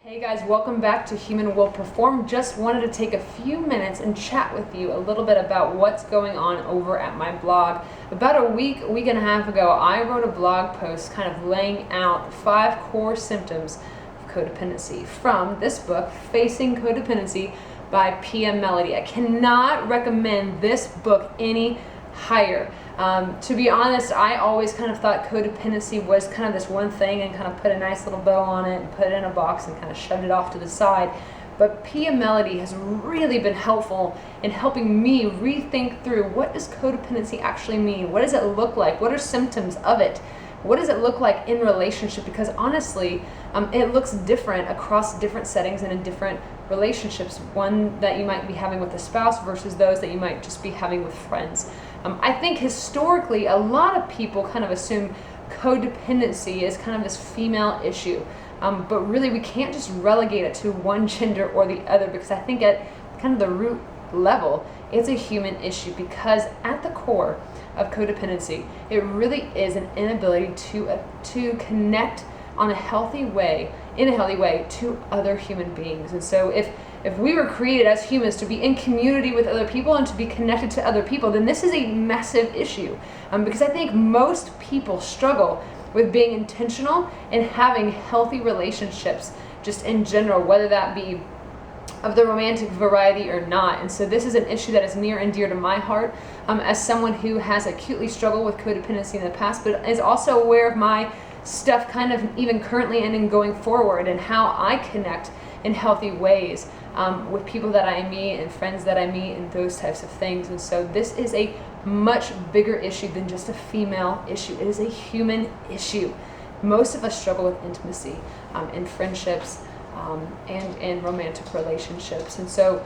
Hey guys, welcome back to Human Will Perform. Just wanted to take a few minutes and chat with you a little bit about what's going on over at my blog. About a week and a half ago, I wrote a blog post kind of laying out 5 core symptoms of codependency from this book, Facing Codependency by Pia Mellody. I cannot recommend this book any higher. To be honest, I always kind of thought codependency was kind of this one thing and kind of put a nice little bow on it and put it in a box and kind of shoved it off to the side. But Pia Mellody has really been helpful in helping me rethink through, what does codependency actually mean? What does it look like? What are symptoms of it? What does it look like in relationship? Because honestly, it looks different across different settings and in different relationships. One that you might be having with a spouse versus those that you might just be having with friends. I think historically, a lot of people kind of assume codependency is kind of this female issue. But really, we can't just relegate it to one gender or the other, because I think at kind of the root level, it's a human issue, because at the core of codependency, it really is an inability to connect in a healthy way to other human beings. And so if we were created as humans to be in community with other people and to be connected to other people, then this is a massive issue. Because I think most people struggle with being intentional and having healthy relationships just in general, whether that be of the romantic variety or not. And so this is an issue that is near and dear to my heart, as someone who has acutely struggled with codependency in the past, but is also aware of my stuff kind of even currently and in going forward, and how I connect in healthy ways with people that I meet and friends that I meet and those types of things. And so this is a much bigger issue than just a female issue. It is a human issue. Most of us struggle with intimacy in friendships and in romantic relationships. And so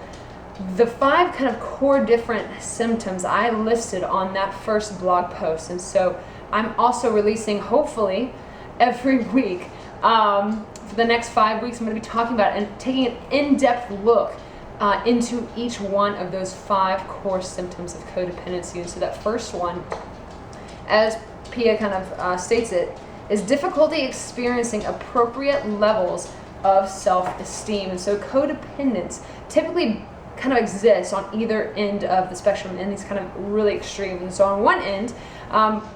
the 5 kind of core different symptoms I listed on that first blog post. And so I'm also releasing, hopefully, every week. For the next 5 weeks, I'm going to be talking about it and taking an in-depth look into each one of those 5 core symptoms of codependency. And so that first one, as Pia kind of states it, is difficulty experiencing appropriate levels of self-esteem. And so codependence typically kind of exists on either end of the spectrum in these kind of really extremes. And so on one end,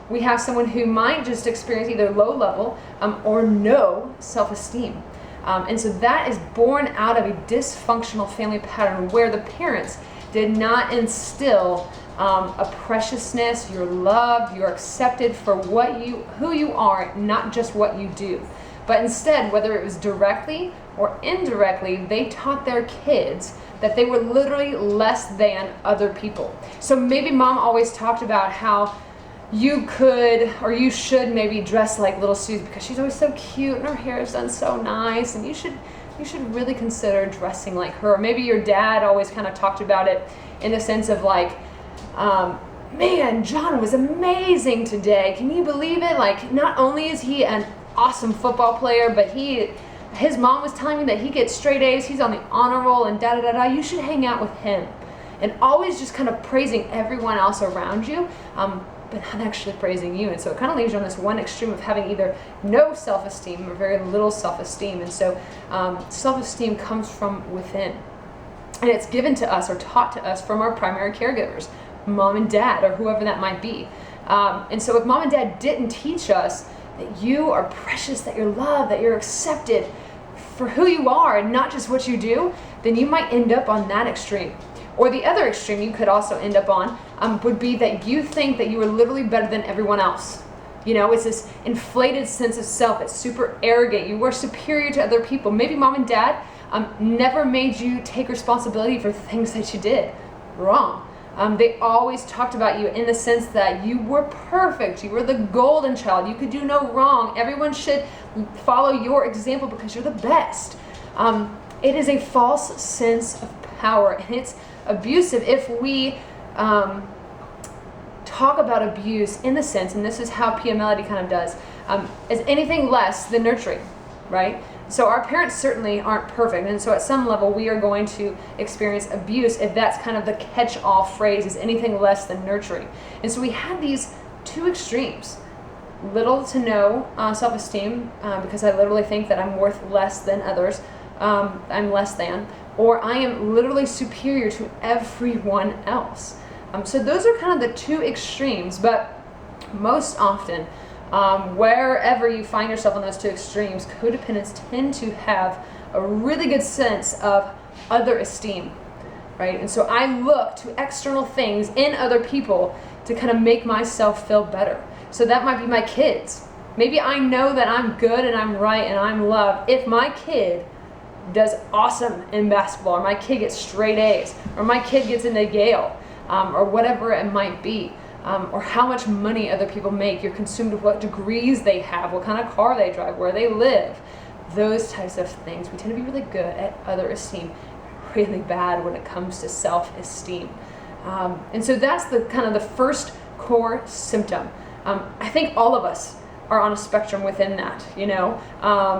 we have someone who might just experience either low level or no self-esteem. And so that is born out of a dysfunctional family pattern where the parents did not instill a preciousness, you're loved, you're accepted for who you are, not just what you do. But instead, whether it was directly or indirectly, they taught their kids that they were literally less than other people. So maybe mom always talked about how you could or you should maybe dress like little Susie because she's always so cute and her hair is done so nice, and you should really consider dressing like her. Or maybe your dad always kind of talked about it in the sense of like, man, John was amazing today. Can you believe it? Like, not only is he an awesome football player, but his mom was telling me that he gets straight A's, he's on the honor roll, and da-da-da-da, you should hang out with him. And always just kind of praising everyone else around you, but not actually praising you. And so it kind of leaves you on this one extreme of having either no self-esteem or very little self-esteem. And so self-esteem comes from within. And it's given to us or taught to us from our primary caregivers, mom and dad, or whoever that might be. And so if mom and dad didn't teach us that you are precious, that you're loved, that you're accepted for who you are and not just what you do, then you might end up on that extreme. Or the other extreme you could also end up on would be that you think that you are literally better than everyone else. You know, it's this inflated sense of self. It's super arrogant. You were superior to other people. Maybe mom and dad never made you take responsibility for things that you did wrong. They always talked about you in the sense that you were perfect. You were the golden child. You could do no wrong. Everyone should follow your example because you're the best. It is a false sense of power, and it's abusive if we talk about abuse in the sense, and this is how Pia Mellody kind of does, as anything less than nurturing, right? So our parents certainly aren't perfect, and so at some level we are going to experience abuse if that's kind of the catch-all phrase, is anything less than nurturing. And so we have these 2 extremes. Little to no self-esteem because I literally think that I'm worth less than others, I'm less than, or I am literally superior to everyone else. So those are kind of the two extremes, but most often, wherever you find yourself on those two extremes, codependents tend to have a really good sense of other esteem, right? And so I look to external things in other people to kind of make myself feel better. So that might be my kids. Maybe I know that I'm good and I'm right and I'm loved if my kid does awesome in basketball, or my kid gets straight A's, or my kid gets into Yale, or whatever it might be, or how much money other people make. You're consumed with what degrees they have, what kind of car they drive, where they live, those types of things. We tend to be really good at other esteem, really bad when it comes to self-esteem. And so that's the kind of the first core symptom. I think all of us are on a spectrum within that, you know?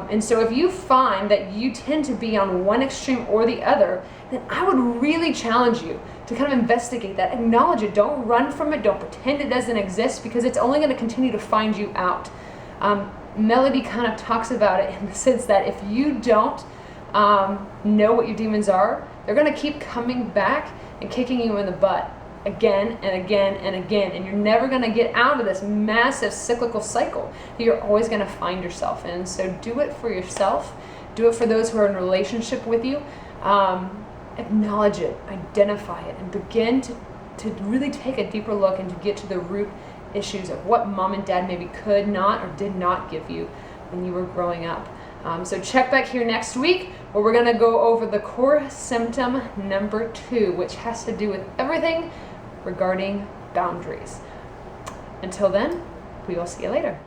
And so if you find that you tend to be on one extreme or the other, then I would really challenge you to kind of investigate that, acknowledge it, don't run from it, don't pretend it doesn't exist, because it's only going to continue to find you out. Mellody kind of talks about it in the sense that if you don't know what your demons are, they're going to keep coming back and kicking you in the butt again and again and again, and you're never going to get out of this massive cyclical cycle that you're always going to find yourself in. So do it for yourself, do it for those who are in relationship with you. Acknowledge it, identify it, and begin to really take a deeper look and to get to the root issues of what mom and dad maybe could not or did not give you when you were growing up. So check back here next week, where we're going to go over the core symptom number 2, which has to do with everything regarding boundaries. Until then, we will see you later.